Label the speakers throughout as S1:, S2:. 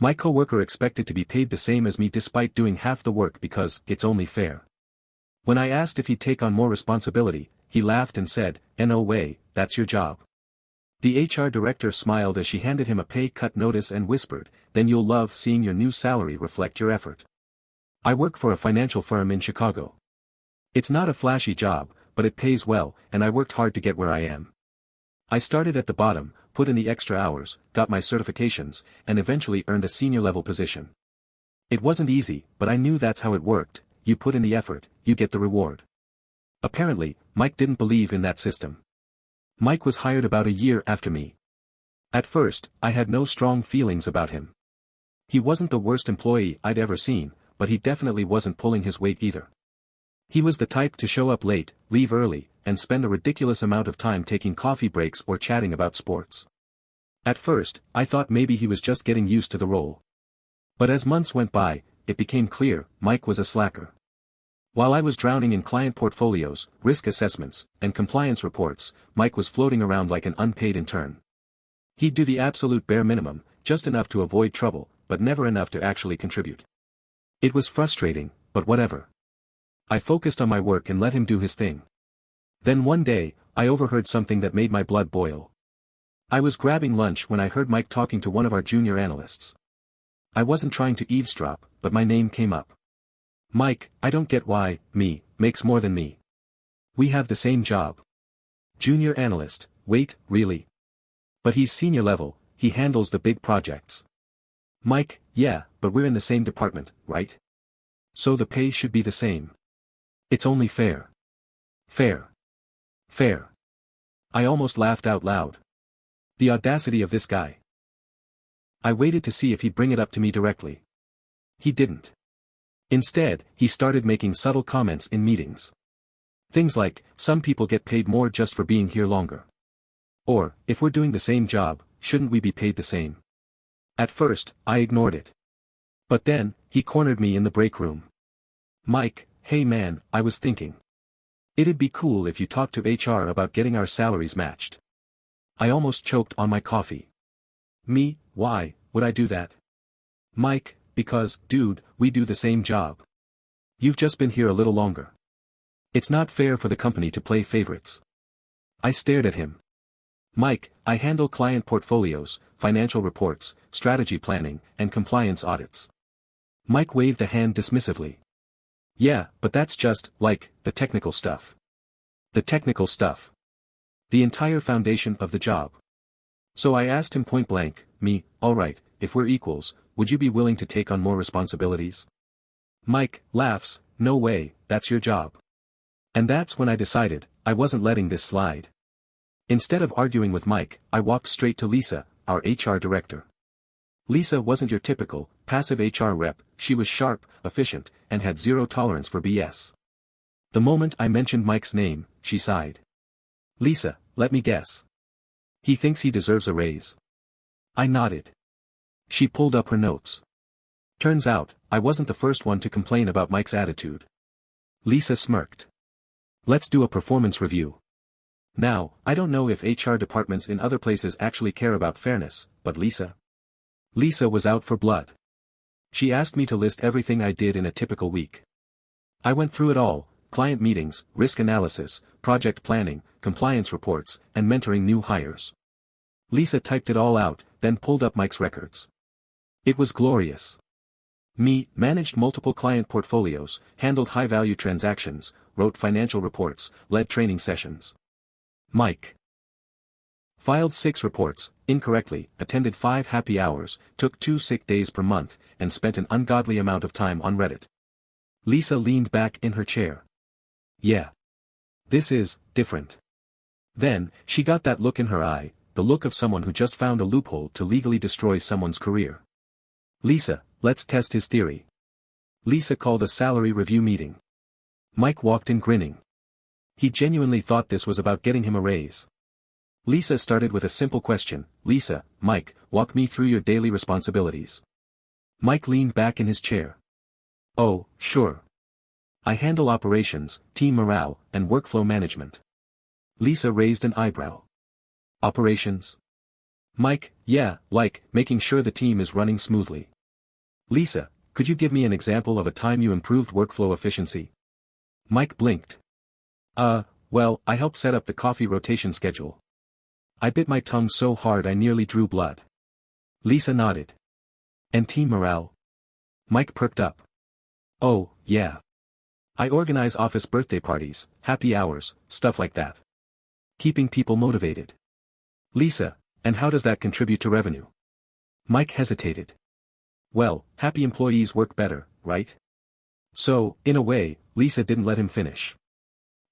S1: My coworker expected to be paid the same as me despite doing half the work because it's only fair. When I asked if he'd take on more responsibility, he laughed and said, "No way, that's your job." The HR director smiled as she handed him a pay cut notice and whispered, "Then you'll love seeing your new salary reflect your effort." I work for a financial firm in Chicago. It's not a flashy job, but it pays well, and I worked hard to get where I am. I started at the bottom, put in the extra hours, got my certifications, and eventually earned a senior-level position. It wasn't easy, but I knew that's how it worked. You put in the effort, you get the reward. Apparently, Mike didn't believe in that system. Mike was hired about a year after me. At first, I had no strong feelings about him. He wasn't the worst employee I'd ever seen, but he definitely wasn't pulling his weight either. He was the type to show up late, leave early, and spend a ridiculous amount of time taking coffee breaks or chatting about sports. At first, I thought maybe he was just getting used to the role. But as months went by, it became clear, Mike was a slacker. While I was drowning in client portfolios, risk assessments, and compliance reports, Mike was floating around like an unpaid intern. He'd do the absolute bare minimum, just enough to avoid trouble, but never enough to actually contribute. It was frustrating, but whatever. I focused on my work and let him do his thing. Then one day, I overheard something that made my blood boil. I was grabbing lunch when I heard Mike talking to one of our junior analysts. I wasn't trying to eavesdrop, but my name came up. "Mike, I don't get why, me, makes more than me. We have the same job." Junior analyst, wait, really? But he's senior level, he handles the big projects. Mike, yeah, but we're in the same department, right? So the pay should be the same. It's only fair. Fair. Fair. I almost laughed out loud. The audacity of this guy. I waited to see if he'd bring it up to me directly. He didn't. Instead, he started making subtle comments in meetings. Things like, "Some people get paid more just for being here longer." Or, "If we're doing the same job, shouldn't we be paid the same?" At first, I ignored it. But then, he cornered me in the break room. "Mike, hey man, I was thinking. It'd be cool if you talked to HR about getting our salaries matched." I almost choked on my coffee. Me, why would I do that? Mike, because, dude, we do the same job. You've just been here a little longer. It's not fair for the company to play favorites. I stared at him. Mike, I handle client portfolios, financial reports, strategy planning, and compliance audits. Mike waved a hand dismissively. Yeah, but that's just, like, the technical stuff. The technical stuff. The entire foundation of the job. So I asked him point blank, me, alright, if we're equals, would you be willing to take on more responsibilities? Mike laughs, no way, that's your job. And that's when I decided, I wasn't letting this slide. Instead of arguing with Mike, I walked straight to Lisa, our HR director. Lisa wasn't your typical, passive HR rep, she was sharp, efficient, and had zero tolerance for BS. The moment I mentioned Mike's name, she sighed. Lisa, let me guess. He thinks he deserves a raise. I nodded. She pulled up her notes. Turns out, I wasn't the first one to complain about Mike's attitude. Lisa smirked. Let's do a performance review. Now, I don't know if HR departments in other places actually care about fairness, but Lisa was out for blood. She asked me to list everything I did in a typical week. I went through it all, client meetings, risk analysis, project planning, compliance reports, and mentoring new hires. Lisa typed it all out, then pulled up Mike's records. It was glorious. Me, managed multiple client portfolios, handled high-value transactions, wrote financial reports, led training sessions. Mike filed 6 reports, incorrectly, attended 5 happy hours, took 2 sick days per month, and spent an ungodly amount of time on Reddit. Lisa leaned back in her chair. Yeah. This is different. Then, she got that look in her eye, the look of someone who just found a loophole to legally destroy someone's career. Lisa, let's test his theory. Lisa called a salary review meeting. Mike walked in grinning. He genuinely thought this was about getting him a raise. Lisa started with a simple question, Lisa, Mike, walk me through your daily responsibilities. Mike leaned back in his chair. Oh, sure. I handle operations, team morale, and workflow management. Lisa raised an eyebrow. Operations? Mike, yeah, like, making sure the team is running smoothly. Lisa, could you give me an example of a time you improved workflow efficiency? Mike blinked. Well, I helped set up the coffee rotation schedule. I bit my tongue so hard I nearly drew blood. Lisa nodded. And team morale? Mike perked up. Oh, yeah. I organize office birthday parties, happy hours, stuff like that. Keeping people motivated. Lisa, and how does that contribute to revenue? Mike hesitated. Well, happy employees work better, right? So, in a way, Lisa didn't let him finish.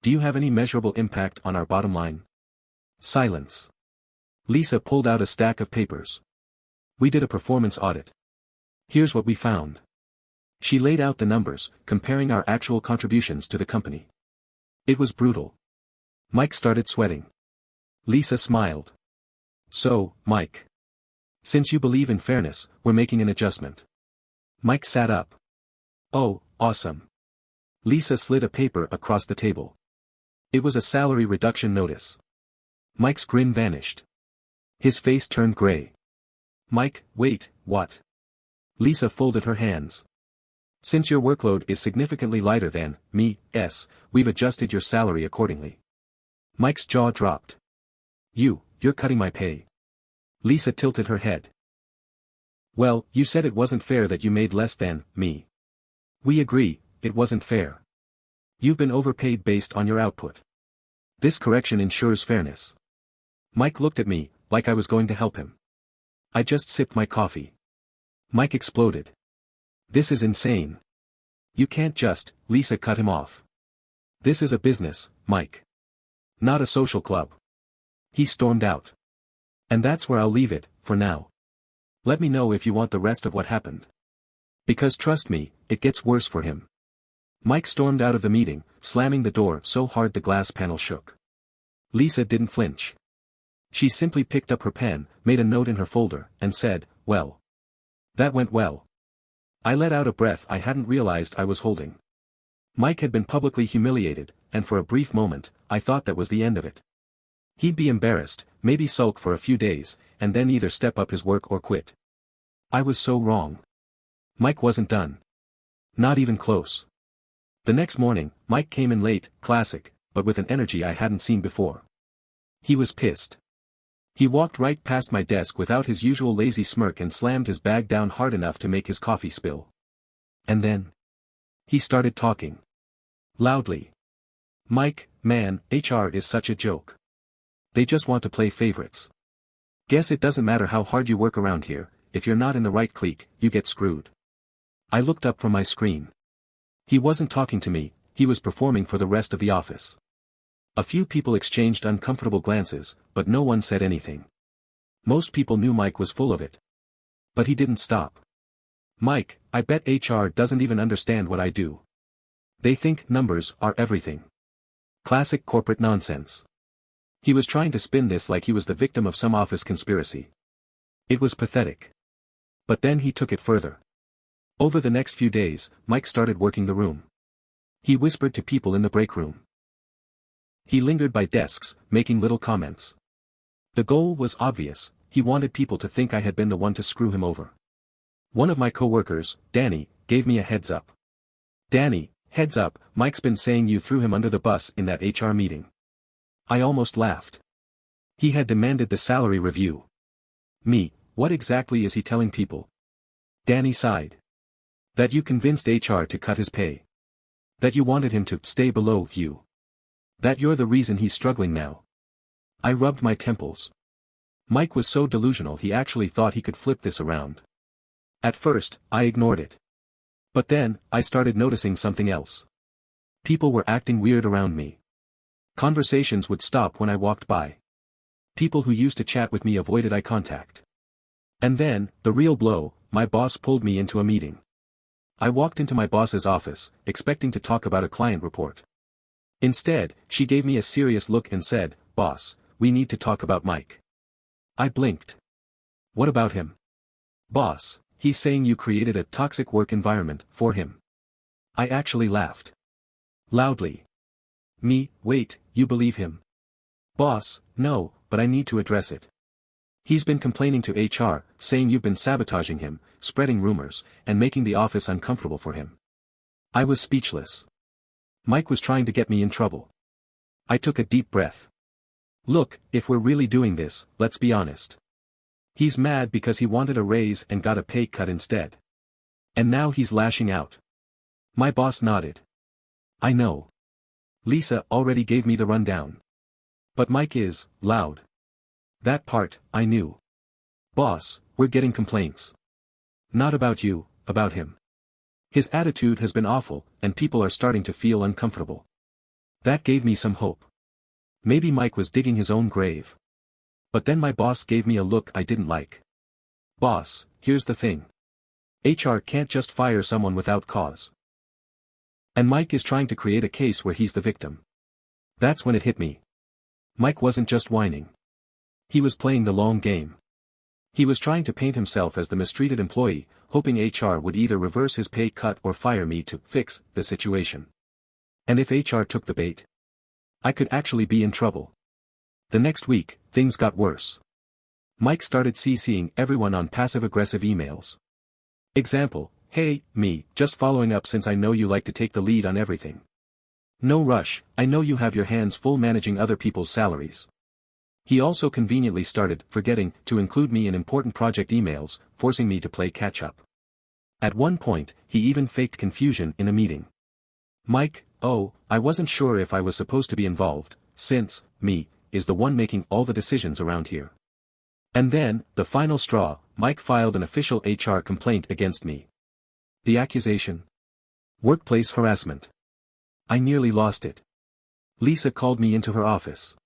S1: Do you have any measurable impact on our bottom line? Silence. Lisa pulled out a stack of papers. We did a performance audit. Here's what we found. She laid out the numbers, comparing our actual contributions to the company. It was brutal. Mike started sweating. Lisa smiled. So, Mike. Since you believe in fairness, we're making an adjustment. Mike sat up. Oh, awesome. Lisa slid a paper across the table. It was a salary reduction notice. Mike's grin vanished. His face turned gray. Mike, wait, what? Lisa folded her hands. Since your workload is significantly lighter than me, we've adjusted your salary accordingly. Mike's jaw dropped. You're cutting my pay. Lisa tilted her head. Well, you said it wasn't fair that you made less than me. We agree, it wasn't fair. You've been overpaid based on your output. This correction ensures fairness. Mike looked at me, like I was going to help him. I just sipped my coffee. Mike exploded. This is insane. You can't just, Lisa cut him off. This is a business, Mike. Not a social club. He stormed out. And that's where I'll leave it, for now. Let me know if you want the rest of what happened. Because trust me, it gets worse for him. Mike stormed out of the meeting, slamming the door so hard the glass panel shook. Lisa didn't flinch. She simply picked up her pen, made a note in her folder, and said, well. That went well. I let out a breath I hadn't realized I was holding. Mike had been publicly humiliated, and for a brief moment, I thought that was the end of it. He'd be embarrassed, maybe sulk for a few days, and then either step up his work or quit. I was so wrong. Mike wasn't done. Not even close. The next morning, Mike came in late, classic, but with an energy I hadn't seen before. He was pissed. He walked right past my desk without his usual lazy smirk and slammed his bag down hard enough to make his coffee spill. And then he started talking. Loudly. Mike, man, HR is such a joke. They just want to play favorites. Guess it doesn't matter how hard you work around here, if you're not in the right clique, you get screwed. I looked up from my screen. He wasn't talking to me, he was performing for the rest of the office. A few people exchanged uncomfortable glances, but no one said anything. Most people knew Mike was full of it. But he didn't stop. Mike, I bet HR doesn't even understand what I do. They think numbers are everything. Classic corporate nonsense. He was trying to spin this like he was the victim of some office conspiracy. It was pathetic. But then he took it further. Over the next few days, Mike started working the room. He whispered to people in the break room. He lingered by desks, making little comments. The goal was obvious, he wanted people to think I had been the one to screw him over. One of my coworkers, Danny, gave me a heads up. Danny, heads up, Mike's been saying you threw him under the bus in that HR meeting. I almost laughed. He had demanded the salary review. Me, what exactly is he telling people? Danny sighed. That you convinced HR to cut his pay. That you wanted him to stay below you. That you're the reason he's struggling now. I rubbed my temples. Mike was so delusional he actually thought he could flip this around. At first, I ignored it. But then, I started noticing something else. People were acting weird around me. Conversations would stop when I walked by. People who used to chat with me avoided eye contact. And then, the real blow, my boss pulled me into a meeting. I walked into my boss's office, expecting to talk about a client report. Instead, she gave me a serious look and said, "Boss, we need to talk about Mike." I blinked. What about him? Boss, he's saying you created a toxic work environment for him. I actually laughed. Loudly. Me, wait, you believe him? Boss, no, but I need to address it. He's been complaining to HR, saying you've been sabotaging him, spreading rumors, and making the office uncomfortable for him. I was speechless. Mike was trying to get me in trouble. I took a deep breath. Look, if we're really doing this, let's be honest. He's mad because he wanted a raise and got a pay cut instead. And now he's lashing out. My boss nodded. I know. Lisa already gave me the rundown. But Mike is loud. That part, I knew. Boss, we're getting complaints. Not about you, about him. His attitude has been awful, and people are starting to feel uncomfortable. That gave me some hope. Maybe Mike was digging his own grave. But then my boss gave me a look I didn't like. Boss, here's the thing. HR can't just fire someone without cause. And Mike is trying to create a case where he's the victim. That's when it hit me. Mike wasn't just whining. He was playing the long game. He was trying to paint himself as the mistreated employee, hoping HR would either reverse his pay cut or fire me to fix the situation. And if HR took the bait, I could actually be in trouble. The next week, things got worse. Mike started CCing everyone on passive-aggressive emails. Example, hey, me, just following up since I know you like to take the lead on everything. No rush, I know you have your hands full managing other people's salaries. He also conveniently started forgetting to include me in important project emails, forcing me to play catch-up. At one point, he even faked confusion in a meeting. Mike, oh, I wasn't sure if I was supposed to be involved, since, me, is the one making all the decisions around here. And then, the final straw, Mike filed an official HR complaint against me. The accusation? Workplace harassment. I nearly lost it. Lisa called me into her office.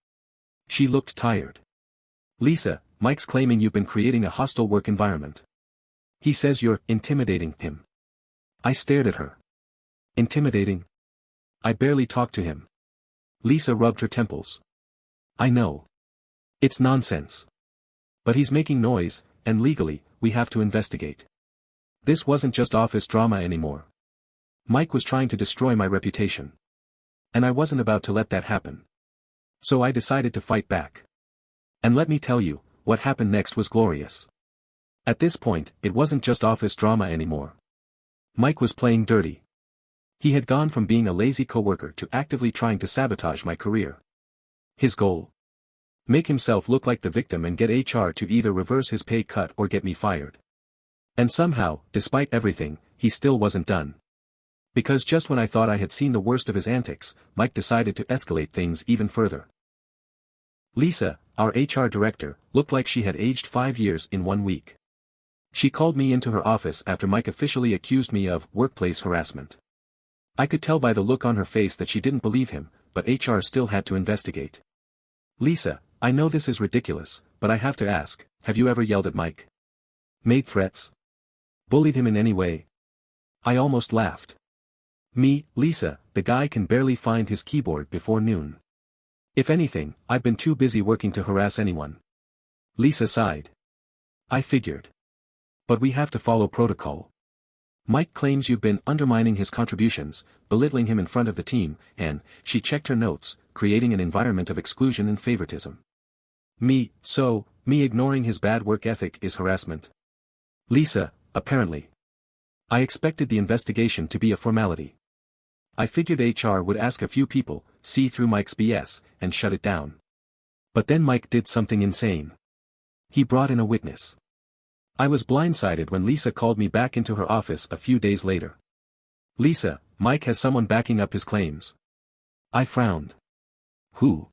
S1: She looked tired. Lisa, Mike's claiming you've been creating a hostile work environment. He says you're intimidating him. I stared at her. Intimidating? I barely talked to him. Lisa rubbed her temples. I know. It's nonsense. But he's making noise, and legally, we have to investigate. This wasn't just office drama anymore. Mike was trying to destroy my reputation. And I wasn't about to let that happen. So I decided to fight back. And let me tell you, what happened next was glorious. At this point, it wasn't just office drama anymore. Mike was playing dirty. He had gone from being a lazy coworker to actively trying to sabotage my career. His goal? Make himself look like the victim and get HR to either reverse his pay cut or get me fired. And somehow, despite everything, he still wasn't done. Because just when I thought I had seen the worst of his antics, Mike decided to escalate things even further. Lisa, our HR director, looked like she had aged 5 years in 1 week. She called me into her office after Mike officially accused me of workplace harassment. I could tell by the look on her face that she didn't believe him, but HR still had to investigate. Lisa, I know this is ridiculous, but I have to ask, have you ever yelled at Mike? Made threats? Bullied him in any way? I almost laughed. Me, Lisa, the guy can barely find his keyboard before noon. If anything, I've been too busy working to harass anyone. Lisa sighed. I figured. But we have to follow protocol. Mike claims you've been undermining his contributions, belittling him in front of the team, and, she checked her notes, creating an environment of exclusion and favoritism. Me ignoring his bad work ethic is harassment. Lisa, apparently. I expected the investigation to be a formality. I figured HR would ask a few people, see through Mike's BS, and shut it down. But then Mike did something insane. He brought in a witness. I was blindsided when Lisa called me back into her office a few days later. Lisa, Mike has someone backing up his claims. I frowned. Who?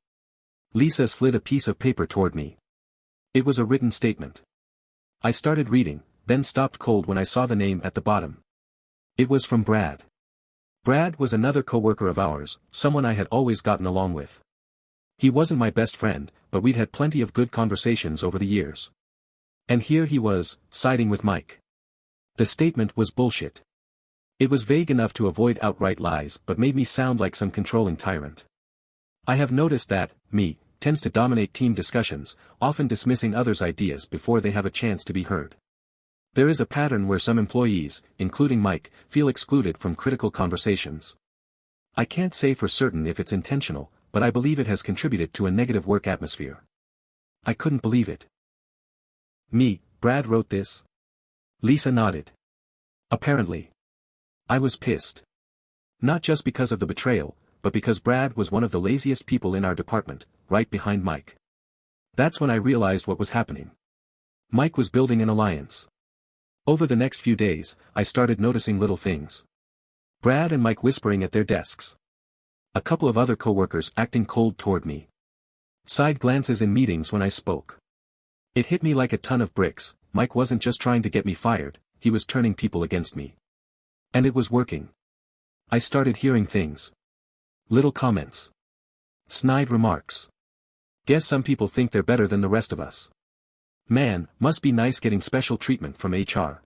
S1: Lisa slid a piece of paper toward me. It was a written statement. I started reading, then stopped cold when I saw the name at the bottom. It was from Brad. Brad was another coworker of ours, someone I had always gotten along with. He wasn't my best friend, but we'd had plenty of good conversations over the years. And here he was, siding with Mike. The statement was bullshit. It was vague enough to avoid outright lies but made me sound like some controlling tyrant. I have noticed that, me, tends to dominate team discussions, often dismissing others' ideas before they have a chance to be heard. There is a pattern where some employees, including Mike, feel excluded from critical conversations. I can't say for certain if it's intentional, but I believe it has contributed to a negative work atmosphere. I couldn't believe it. Me, Brad wrote this? Lisa nodded. Apparently. I was pissed. Not just because of the betrayal, but because Brad was one of the laziest people in our department, right behind Mike. That's when I realized what was happening. Mike was building an alliance. Over the next few days, I started noticing little things. Brad and Mike whispering at their desks. A couple of other coworkers acting cold toward me. Side glances in meetings when I spoke. It hit me like a ton of bricks. Mike wasn't just trying to get me fired, he was turning people against me. And it was working. I started hearing things. Little comments. Snide remarks. Guess some people think they're better than the rest of us. Man, must be nice getting special treatment from HR.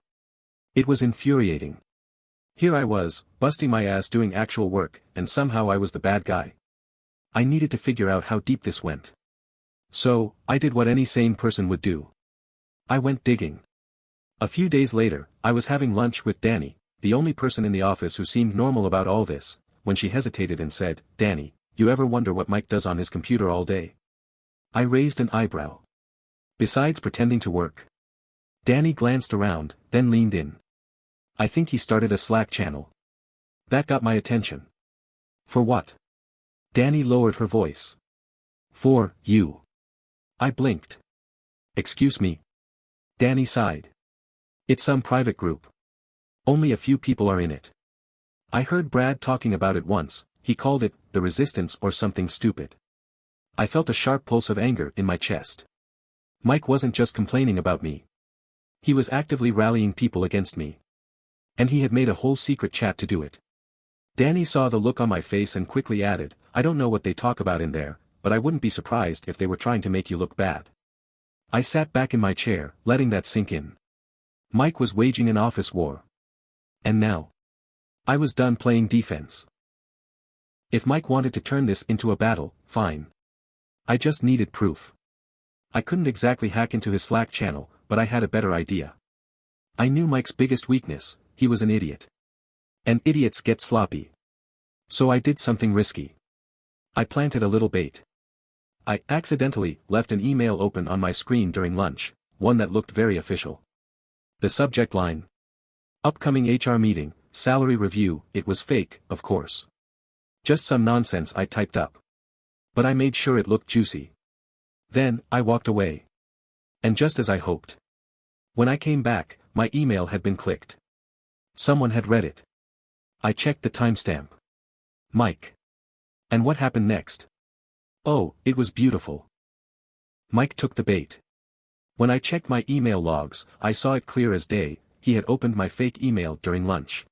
S1: It was infuriating. Here I was, busting my ass doing actual work, and somehow I was the bad guy. I needed to figure out how deep this went. So, I did what any sane person would do. I went digging. A few days later, I was having lunch with Danny, the only person in the office who seemed normal about all this, when she hesitated and said, "Danny, you ever wonder what Mike does on his computer all day?" I raised an eyebrow. Besides pretending to work. Danny glanced around, then leaned in. I think he started a Slack channel. That got my attention. For what? Danny lowered her voice. For you. I blinked. Excuse me. Danny sighed. It's some private group. Only a few people are in it. I heard Brad talking about it once, he called it, the Resistance or something stupid. I felt a sharp pulse of anger in my chest. Mike wasn't just complaining about me. He was actively rallying people against me. And he had made a whole secret chat to do it. Danny saw the look on my face and quickly added, I don't know what they talk about in there, but I wouldn't be surprised if they were trying to make you look bad. I sat back in my chair, letting that sink in. Mike was waging an office war. And now? I was done playing defense. If Mike wanted to turn this into a battle, fine. I just needed proof. I couldn't exactly hack into his Slack channel, but I had a better idea. I knew Mike's biggest weakness, he was an idiot. And idiots get sloppy. So I did something risky. I planted a little bait. I accidentally left an email open on my screen during lunch, one that looked very official. The subject line. Upcoming HR meeting, salary review, it was fake, of course. Just some nonsense I typed up. But I made sure it looked juicy. Then, I walked away. And just as I hoped. When I came back, my email had been clicked. Someone had read it. I checked the timestamp. Mike. And what happened next? Oh, it was beautiful. Mike took the bait. When I checked my email logs, I saw it clear as day, he had opened my fake email during lunch.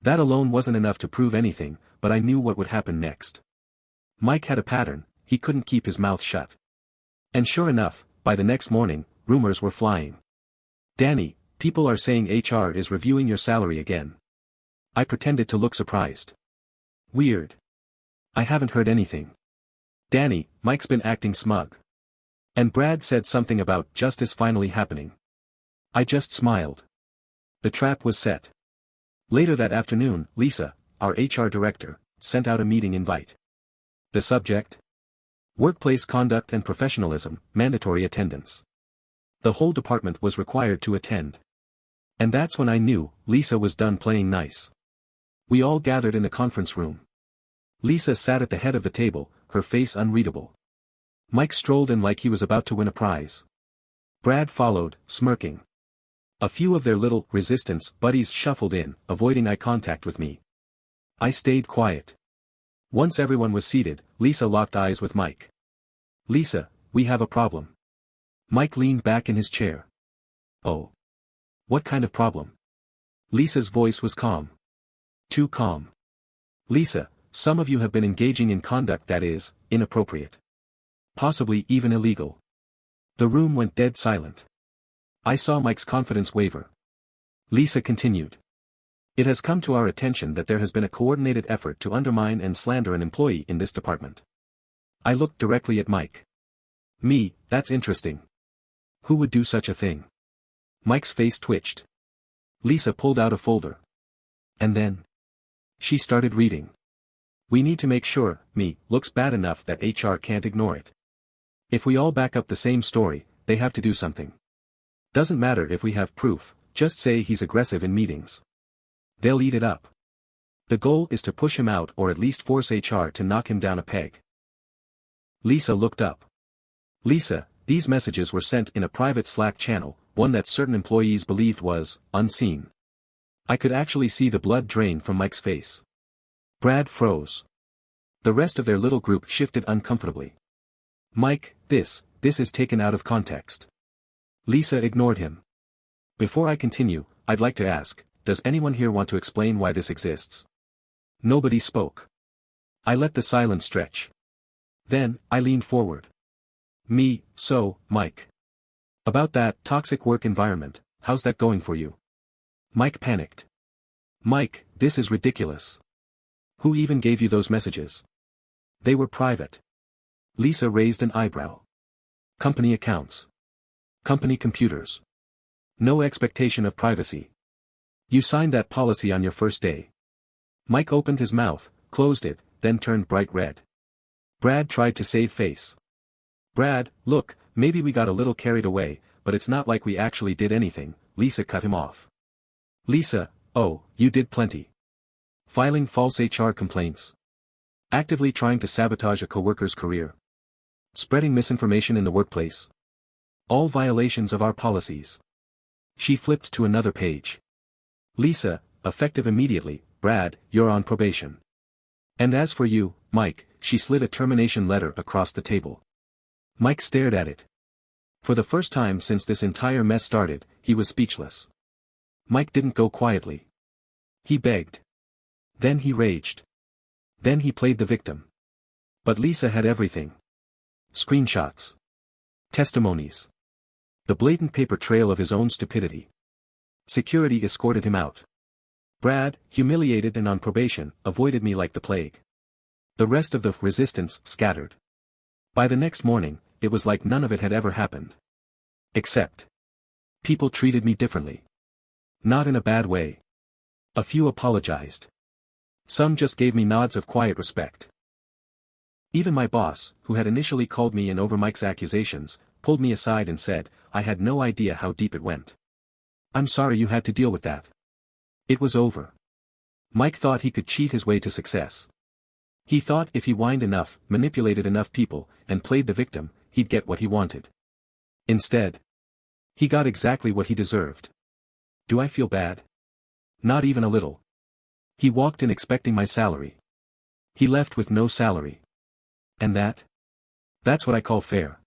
S1: That alone wasn't enough to prove anything, but I knew what would happen next. Mike had a pattern, he couldn't keep his mouth shut. And sure enough, by the next morning, rumors were flying. Danny, people are saying HR is reviewing your salary again. I pretended to look surprised. Weird. I haven't heard anything. Danny, Mike's been acting smug. And Brad said something about justice finally happening. I just smiled. The trap was set. Later that afternoon, Lisa, our HR director, sent out a meeting invite. The subject? Workplace conduct and professionalism, mandatory attendance. The whole department was required to attend. And that's when I knew, Lisa was done playing nice. We all gathered in a conference room. Lisa sat at the head of the table, her face unreadable. Mike strolled in like he was about to win a prize. Brad followed, smirking. A few of their little resistance buddies shuffled in, avoiding eye contact with me. I stayed quiet. Once everyone was seated, Lisa locked eyes with Mike. Lisa, we have a problem. Mike leaned back in his chair. Oh. What kind of problem? Lisa's voice was calm. Too calm. Lisa, some of you have been engaging in conduct that is, inappropriate. Possibly even illegal. The room went dead silent. I saw Mike's confidence waver. Lisa continued. It has come to our attention that there has been a coordinated effort to undermine and slander an employee in this department. I looked directly at Mike. Me, that's interesting. Who would do such a thing? Mike's face twitched. Lisa pulled out a folder. And then? She started reading. We need to make sure, me, looks bad enough that HR can't ignore it. If we all back up the same story, they have to do something. Doesn't matter if we have proof, just say he's aggressive in meetings. They'll eat it up. The goal is to push him out or at least force HR to knock him down a peg. Lisa looked up. Lisa, these messages were sent in a private Slack channel, one that certain employees believed was unseen. I could actually see the blood drain from Mike's face. Brad froze. The rest of their little group shifted uncomfortably. Mike, this is taken out of context. Lisa ignored him. Before I continue, I'd like to ask, does anyone here want to explain why this exists? Nobody spoke. I let the silence stretch. Then, I leaned forward. So, Mike. About that toxic work environment, how's that going for you? Mike panicked. Mike, this is ridiculous. Who even gave you those messages? They were private. Lisa raised an eyebrow. Company accounts. Company computers. No expectation of privacy. You signed that policy on your first day. Mike opened his mouth, closed it, then turned bright red. Brad tried to save face. Brad, look, maybe we got a little carried away, but it's not like we actually did anything. Lisa cut him off. Lisa, oh, you did plenty. Filing false HR complaints. Actively trying to sabotage a coworker's career. Spreading misinformation in the workplace. All violations of our policies. She flipped to another page. Lisa, effective immediately. Brad, you're on probation. And as for you, Mike, she slid a termination letter across the table. Mike stared at it. For the first time since this entire mess started, he was speechless. Mike didn't go quietly. He begged. Then he raged. Then he played the victim. But Lisa had everything. Screenshots. Testimonies. The blatant paper trail of his own stupidity. Security escorted him out. Brad, humiliated and on probation, avoided me like the plague. The rest of the resistance scattered. By the next morning, it was like none of it had ever happened. Except. People treated me differently. Not in a bad way. A few apologized. Some just gave me nods of quiet respect. Even my boss, who had initially called me in over Mike's accusations, pulled me aside and said, I had no idea how deep it went. I'm sorry you had to deal with that. It was over. Mike thought he could cheat his way to success. He thought if he whined enough, manipulated enough people, and played the victim, he'd get what he wanted. Instead, he got exactly what he deserved. Do I feel bad? Not even a little. He walked in expecting my salary. He left with no salary. And that's what I call fair.